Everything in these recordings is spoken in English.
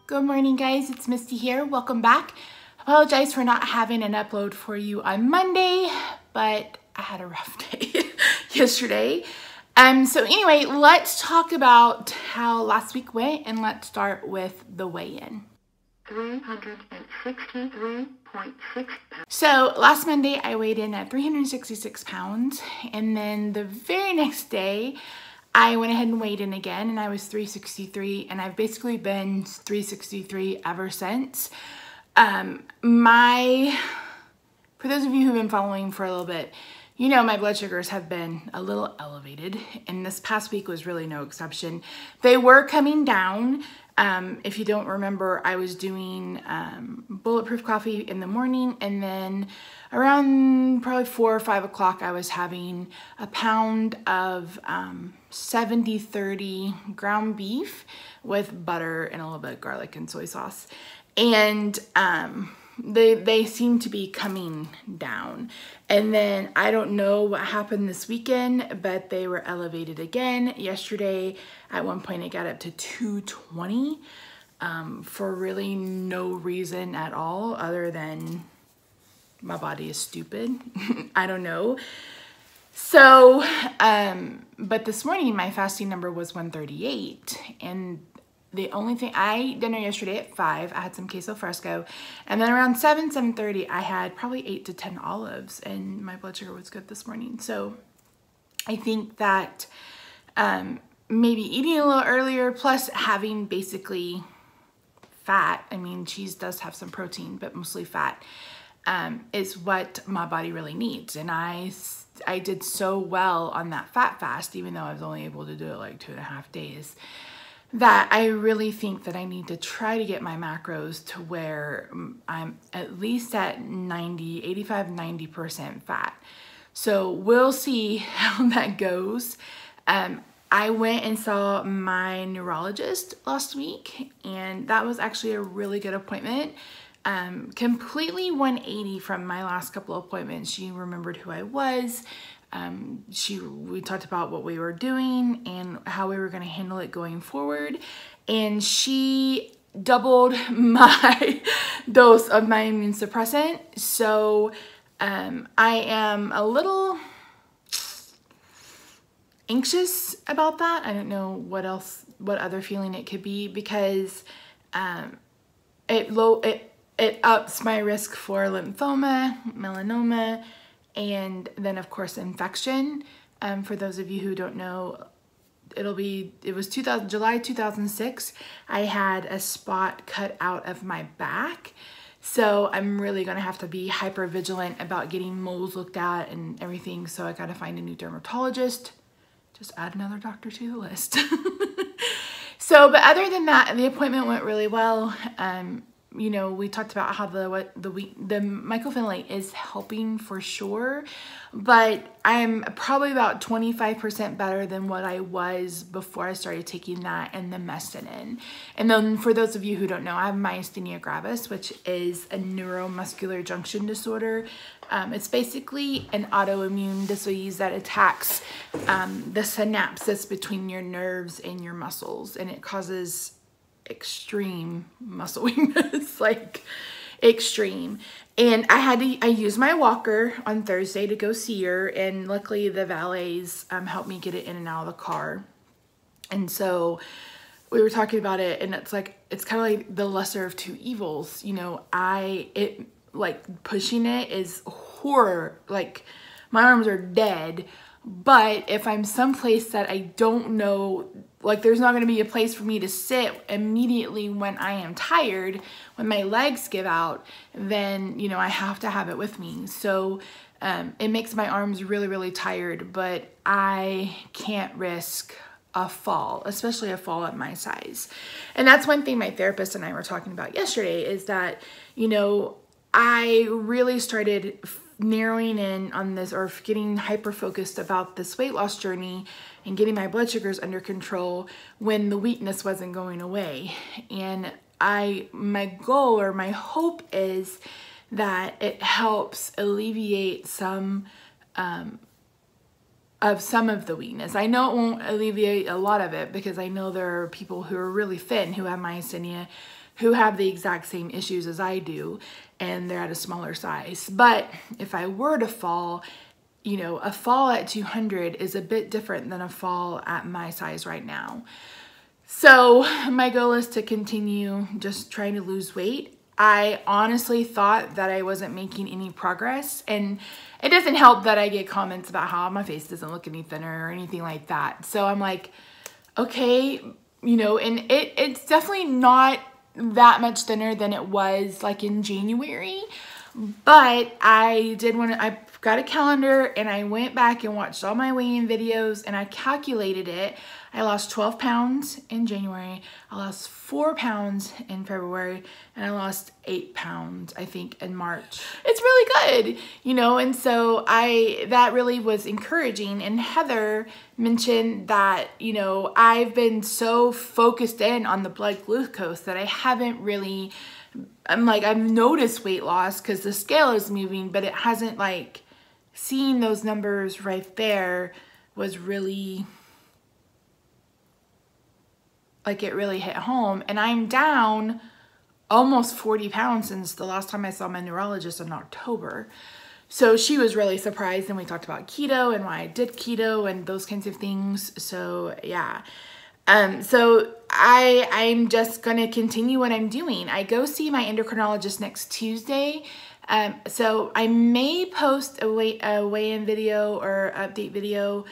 Good morning, guys. It's Misty here. Welcome back. Apologize for not having an upload for you on Monday, but I had a rough day yesterday. So anyway, let's talk about how last week went, and let's start with the weigh-in. 363.6 pounds. So last Monday I weighed in at 366 pounds, and then the very next day I went ahead and weighed in again, and I was 363, and I've basically been 363 ever since. For those of you who've been following for a little bit, you know my blood sugars have been a little elevated, and this past week was really no exception. They were coming down. If you don't remember, I was doing bulletproof coffee in the morning, and then around probably 4 or 5 o'clock I was having a pound of 70-30 ground beef with butter and a little bit of garlic and soy sauce, and they seem to be coming down. And then I don't know what happened this weekend, but they were elevated again. Yesterday at one point it got up to 220 for really no reason at all other than my body is stupid. I don't know. So but this morning my fasting number was 138, and the only thing, I ate dinner yesterday at 5, I had some queso fresco, and then around 7:30, I had probably 8 to 10 olives, and my blood sugar was good this morning. So I think that maybe eating a little earlier, plus having basically fat, I mean, cheese does have some protein, but mostly fat, is what my body really needs. And I did so well on that fat fast, even though I was only able to do it like 2.5 days, that I really think that I need to try to get my macros to where I'm at least at 85-90% fat. So we'll see how that goes. I went and saw my neurologist last week, and that was actually a really good appointment. Completely 180 from my last couple of appointments. She remembered who I was. We talked about what we were doing and how we were going to handle it going forward, and she doubled my dose of my immune suppressant. So I am a little anxious about that. I don't know what other feeling it could be, because it ups my risk for lymphoma, melanoma, and then of course infection. For those of you who don't know, it was July 2006, I had a spot cut out of my back. So I'm really gonna have to be hyper vigilant about getting moles looked at and everything. So I gotta find a new dermatologist. Just add another doctor to the list. So, but other than that, the appointment went really well. You know, we talked about how the mycophenolate is helping for sure, but I'm probably about 25% better than what I was before I started taking that and the Mestanin. And then for those of you who don't know, I have myasthenia gravis, which is a neuromuscular junction disorder. It's basically an autoimmune disease that attacks the synapses between your nerves and your muscles, and it causes extreme muscle weakness, like extreme. And I used my walker on Thursday to go see her, and luckily the valets helped me get it in and out of the car. And so we were talking about it, and it's kind of like the lesser of two evils. You know, like pushing it is horror, like my arms are dead. But if I'm someplace that I don't know, like there's not going to be a place for me to sit immediately when I am tired, when my legs give out, then, you know, I have to have it with me. So it makes my arms really, really tired, but I can't risk a fall, especially a fall at my size. And that's one thing my therapist and I were talking about yesterday, is that, you know, I really started narrowing in on this, or getting hyper focused about this weight loss journey and getting my blood sugars under control when the weakness wasn't going away. And my goal, or my hope, is that it helps alleviate some of some of the weakness. I know it won't alleviate a lot of it, because I know there are people who are really thin who have myasthenia, who have the exact same issues as I do, and they're at a smaller size. But if I were to fall, you know, a fall at 200 is a bit different than a fall at my size right now. So my goal is to continue just trying to lose weight. I honestly thought that I wasn't making any progress, and it doesn't help that I get comments about how my face doesn't look any thinner or anything like that. So I'm like, okay, you know, and it's definitely not that much thinner than it was like in January, but I got a calendar and I went back and watched all my weigh-in videos and I calculated it. I lost 12 pounds in January, I lost 4 pounds in February, and I lost 8 pounds, I think, in March. It's really good, you know, and so that really was encouraging. And Heather mentioned that, you know, I've been so focused in on the blood glucose that I haven't really, I've noticed weight loss because the scale is moving, but it hasn't, like, seeing those numbers right there was really, like, it really hit home. And I'm down almost 40 pounds since the last time I saw my neurologist in October. So she was really surprised, and we talked about keto and why I did keto and those kinds of things. So yeah. So I'm just gonna continue what I'm doing. I go see my endocrinologist next Tuesday. So I may post a weigh-in video or update video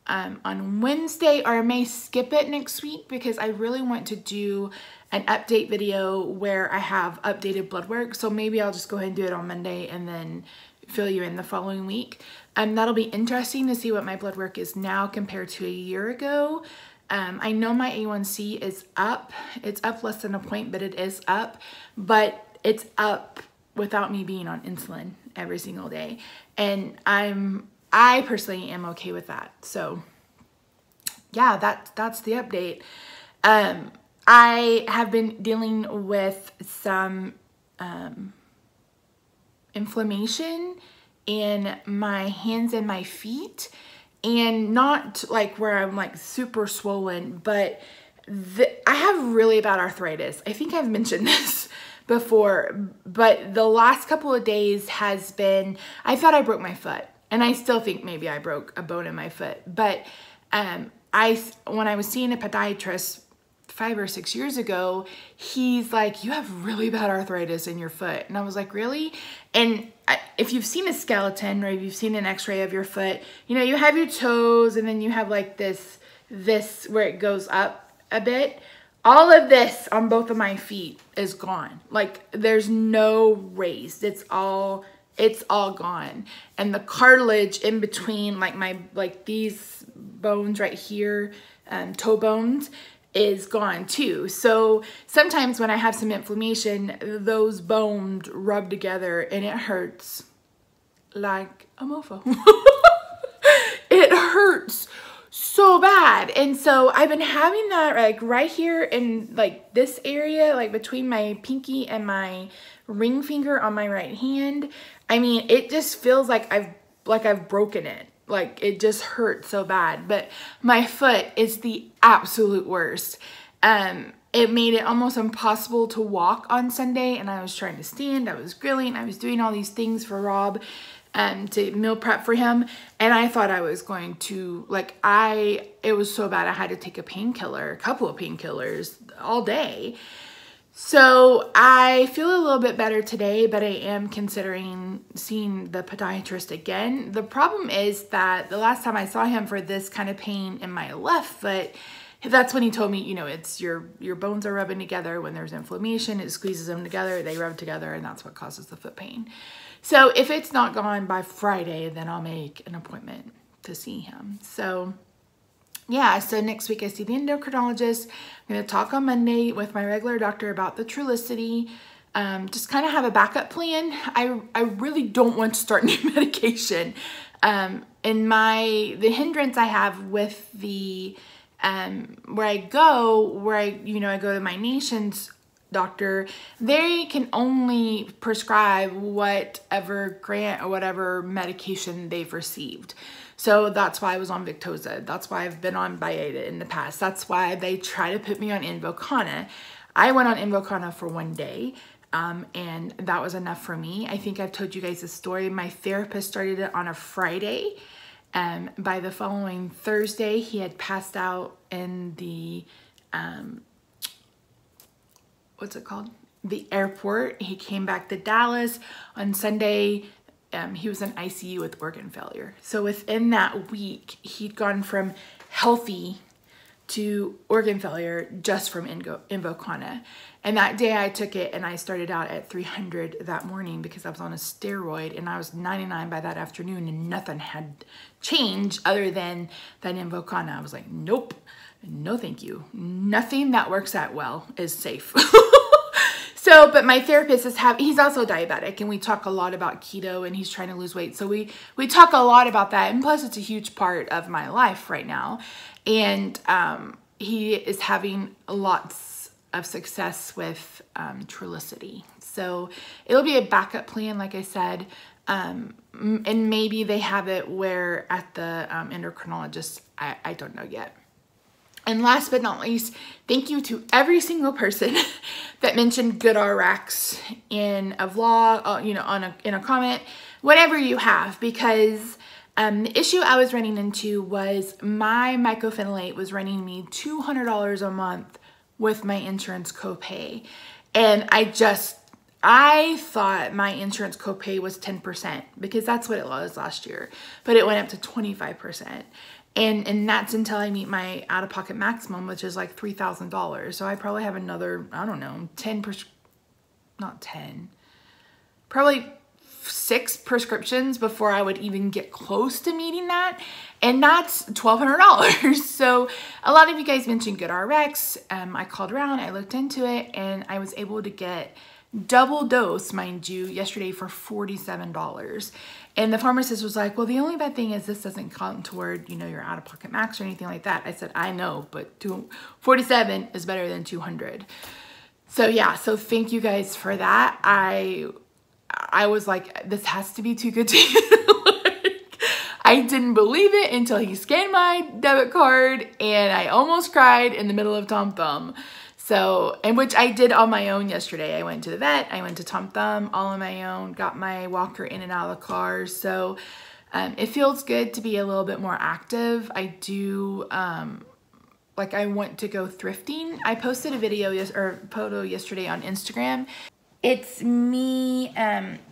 on Wednesday, or I may skip it next week because I really want to do an update video where I have updated blood work. So maybe I'll just go ahead and do it on Monday and then fill you in the following week. That'll be interesting to see what my blood work is now compared to a year ago. I know my A1C is up. It's up less than a point, but it is up. But it's up without me being on insulin every single day. And I personally am okay with that. So yeah, that's the update. I have been dealing with some inflammation in my hands and my feet, and not like where I'm like super swollen, but I have really bad arthritis. I think I've mentioned this before, but the last couple of days has been, I thought I broke my foot, and I still think maybe I broke a bone in my foot. But when I was seeing a podiatrist 5 or 6 years ago, he's like, you have really bad arthritis in your foot. And I was like, really? And if you've seen a skeleton, or if you've seen an x-ray of your foot, you know, you have your toes, and then you have like this where it goes up a bit. All of this on both of my feet is gone. Like, there's no raised. It's all gone. And the cartilage in between, like these bones right here, toe bones, is gone too. So sometimes when I have some inflammation, those bones rub together and it hurts like a mofo. It hurts so bad. And so I've been having that like right here in like this area, like between my pinky and my ring finger on my right hand. I mean, it just feels like I've broken it. Like, it just hurts so bad. But my foot is the absolute worst. It made it almost impossible to walk on Sunday, and I was trying to stand, I was grilling, I was doing all these things for Rob to meal prep for him, and I thought I was going to, it was so bad I had to take a couple of painkillers all day. So I feel a little bit better today, but I am considering seeing the podiatrist again. The problem is that the last time I saw him for this kind of pain in my left foot, that's when he told me, you know, it's your bones are rubbing together. When there's inflammation, it squeezes them together, they rub together, and that's what causes the foot pain. So if it's not gone by Friday, then I'll make an appointment to see him. So yeah, so next week I see the endocrinologist. I'm going to talk on Monday with my regular doctor about the Trulicity. Just kind of have a backup plan. I really don't want to start new medication. And the hindrance I have with the, where I go to my nations doctor, they can only prescribe whatever grant or whatever medication they've received. So that's why I was on Victoza. That's why I've been on Byetta in the past. That's why they try to put me on Invokana. I went on Invokana for 1 day, and that was enough for me. I think I've told you guys this story. My therapist started it on a Friday. By the following Thursday, he had passed out in the, what's it called? The airport. He came back to Dallas on Sunday. He was in ICU with organ failure. So within that week, he'd gone from healthy to organ failure just from Invokana. And that day I took it and I started out at 300 that morning because I was on a steroid, and I was 99 by that afternoon, and nothing had changed other than that Invokana. I was like, nope, no thank you. Nothing that works that well is safe. So, but my therapist he's also diabetic, and we talk a lot about keto, and he's trying to lose weight. So we talk a lot about that. And plus it's a huge part of my life right now. And, he is having lots of success with, Trulicity. So it'll be a backup plan, like I said. And maybe they have it where at the, endocrinologist, I don't know yet. And last but not least, thank you to every single person that mentioned GoodRx in a vlog, you know, in a comment, whatever you have, because the issue I was running into was my mycophenolate was running me $200 a month with my insurance copay. And I thought my insurance copay was 10% because that's what it was last year, but it went up to 25%. And that's until I meet my out-of-pocket maximum, which is like $3,000. So I probably have another, I don't know, probably 6 prescriptions before I would even get close to meeting that. And that's $1,200. So a lot of you guys mentioned GoodRx. I called around, I looked into it, and I was able to get double dose, mind you, yesterday for $47. And the pharmacist was like, well, the only bad thing is this doesn't count toward, you know, your out-of-pocket max or anything like that. I said, I know, but 47 is better than 200. So yeah, so thank you guys for that. I was like, this has to be too good to be. I didn't believe it until he scanned my debit card, and I almost cried in the middle of Tom Thumb. So, and which I did on my own yesterday. I went to the vet, I went to Tom Thumb all on my own, got my walker in and out of the car. So it feels good to be a little bit more active. I do, like I want to go thrifting. I posted a video photo yesterday on Instagram. It's me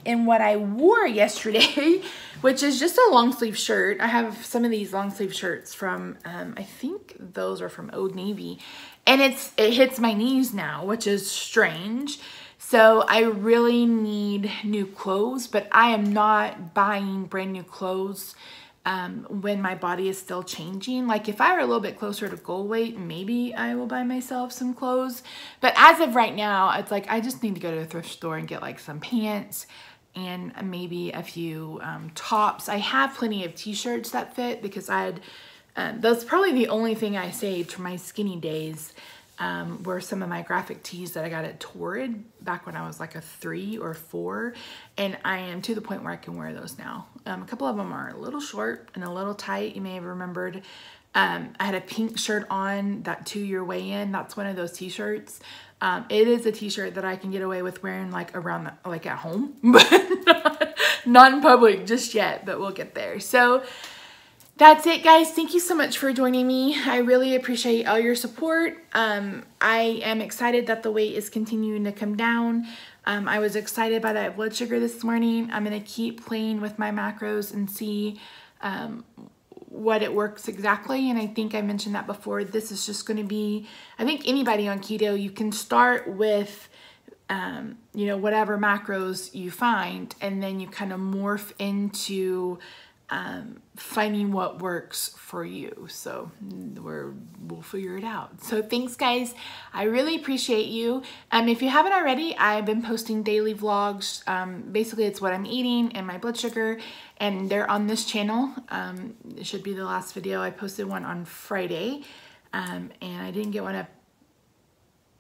in what I wore yesterday, which is just a long sleeve shirt. I have some of these long sleeve shirts from, I think those are from Old Navy. And it hits my knees now, which is strange. So I really need new clothes, but I am not buying brand new clothes when my body is still changing. Like if I were a little bit closer to goal weight, maybe I will buy myself some clothes. But as of right now, it's like I just need to go to a thrift store and get like some pants and maybe a few tops. I have plenty of t-shirts that fit because that's probably the only thing I saved from my skinny days were some of my graphic tees that I got at Torrid back when I was like a 3 or 4. And I am to the point where I can wear those now. A couple of them are a little short and a little tight. You may have remembered I had a pink shirt on that 2-year weigh-in. That's one of those t-shirts. It is a t-shirt that I can get away with wearing like around, like at home, but not in public just yet, but we'll get there. So that's it, guys. Thank you so much for joining me. I really appreciate all your support. I am excited that the weight is continuing to come down. I was excited by that blood sugar this morning. I'm going to keep playing with my macros and see what it works exactly. And I think I mentioned that before. This is just going to be, I think anybody on keto, you can start with you know, whatever macros you find, and then you kind of morph into finding what works for you. So we'll figure it out. So thanks, guys. I really appreciate you. If you haven't already, I've been posting daily vlogs. Basically it's what I'm eating and my blood sugar, and they're on this channel. It should be the last video. I posted one on Friday, and I didn't get one up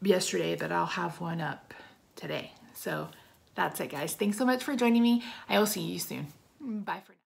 yesterday, but I'll have one up today. So that's it, guys. Thanks so much for joining me. I will see you soon. Bye for now.